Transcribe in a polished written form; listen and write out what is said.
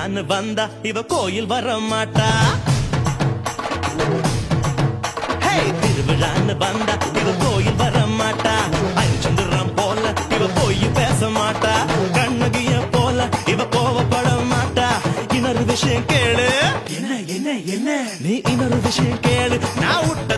திருவிழான்னு வந்தா இவ கோயில் வர மாட்டா. திருவிழான்னு வந்தா இவ கோயில் வர மாட்டா. அரிச்சந்திரம் போல இவ போய் பேச மாட்டா. கண்ணகிய போல இவ கோவப்பட மாட்டா. இன்னொரு விஷயம் கேளு. என்ன என்ன என்ன நீ இன்னொரு விஷயம் கேளு. நான் விட்ட